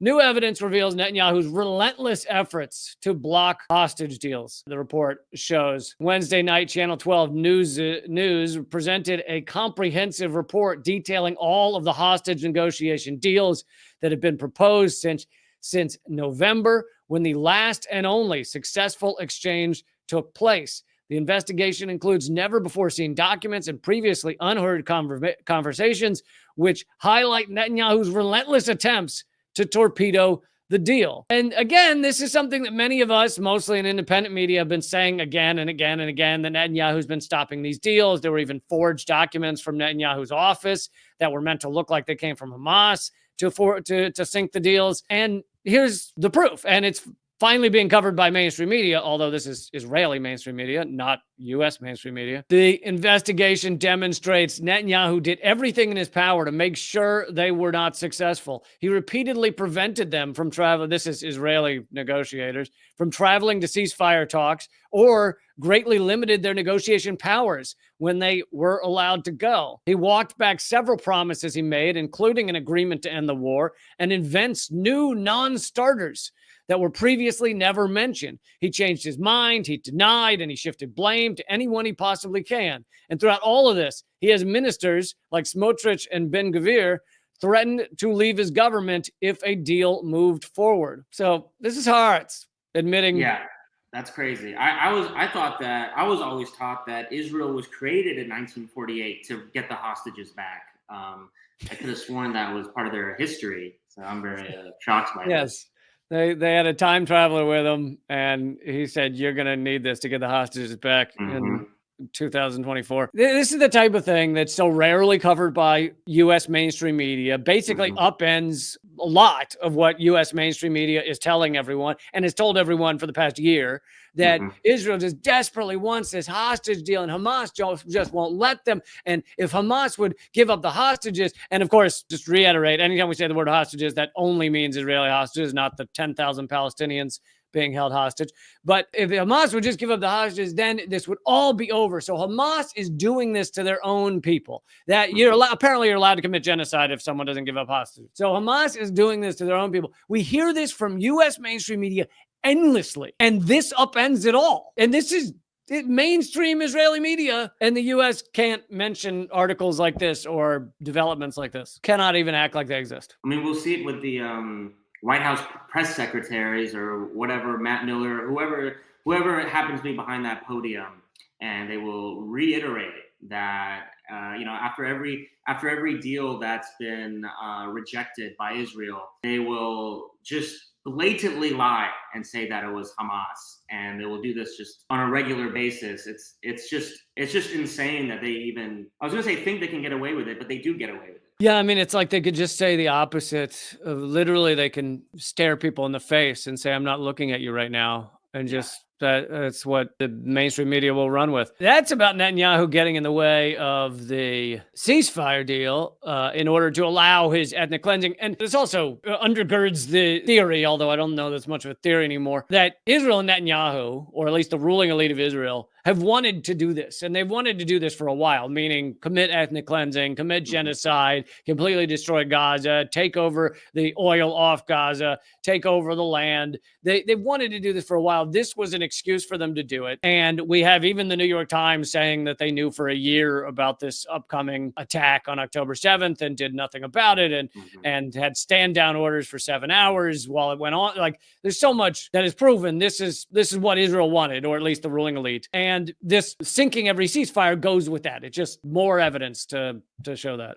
New evidence reveals Netanyahu's relentless efforts to block hostage deals. The report shows Wednesday night, Channel 12 News presented a comprehensive report detailing all of the hostage negotiation deals that have been proposed since November, when the last and only successful exchange took place. The investigation includes never-before-seen documents and previously unheard conversations, which highlight Netanyahu's relentless attempts to torpedo the deal. And again, this is something that many of us, mostly in independent media, have been saying again and again and again, that Netanyahu's been stopping these deals. There were even forged documents from Netanyahu's office that were meant to look like they came from Hamas to sink the deals. And here's the proof. And it's finally being covered by mainstream media, although this is Israeli mainstream media, not U.S. mainstream media. The investigation demonstrates Netanyahu did everything in his power to make sure they were not successful. He repeatedly prevented them from traveling, this is Israeli negotiators, from traveling to ceasefire talks, or greatly limited their negotiation powers when they were allowed to go. He walked back several promises he made, including an agreement to end the war, and invents new non-starters that were previously never mentioned. He changed his mind, he denied, and he shifted blame to anyone he possibly can. And throughout all of this, he has ministers like Smotrich and Ben-Gvir threatened to leave his government if a deal moved forward. So this is Haaretz admitting. Yeah, that's crazy. I was always taught that Israel was created in 1948 to get the hostages back. I could have sworn that was part of their history. So I'm very shocked by this. They had a time traveler with them, and he said, "You're going to need this to get the hostages back in 2024." This is the type of thing that's so rarely covered by U.S. mainstream media, basically upends a lot of what U.S. mainstream media is telling everyone and has told everyone for the past year, that Israel just desperately wants this hostage deal, and Hamas just won't let them. And if Hamas would give up the hostages, and of course, just reiterate, anytime we say the word hostages, that only means Israeli hostages, not the 10,000 Palestinians being held hostage. But if Hamas would just give up the hostages, then this would all be over. So Hamas is doing this to their own people. That apparently you're allowed to commit genocide if someone doesn't give up hostages. So Hamas is doing this to their own people. We hear this from U.S. mainstream media endlessly, and this upends it all. And this is mainstream Israeli media, and the U.S. can't mention articles like this or developments like this. Cannot even act like they exist. I mean, we'll see it with the White House press secretaries or whatever, Matt Miller, whoever happens to be behind that podium, and they will reiterate that after every deal that's been rejected by Israel, they will just blatantly lie and say that it was Hamas, and they will do this just on a regular basis. It's just insane that they even, I was gonna say, think they can get away with it, but they do get away with it. Yeah, I mean, it's like they could just say the opposite. Literally, they can stare people in the face and say, "I'm not looking at you right now," and just that's what the mainstream media will run with. That's about Netanyahu getting in the way of the ceasefire deal in order to allow his ethnic cleansing. And this also undergirds the theory, although I don't know that's much of a theory anymore, that Israel and Netanyahu, or at least the ruling elite of Israel, have wanted to do this. And they've wanted to do this for a while, meaning commit ethnic cleansing, commit genocide, completely destroy Gaza, take over the oil off Gaza, take over the land. They've wanted to do this for a while. This was an excuse for them to do it. And we have even the New York Times saying that they knew for a year about this upcoming attack on October 7th and did nothing about it, and had stand down orders for 7 hours while it went on. Like, there's so much that is proven this is what Israel wanted, or at least the ruling elite. And this sinking every ceasefire goes with that. It's just more evidence to show that.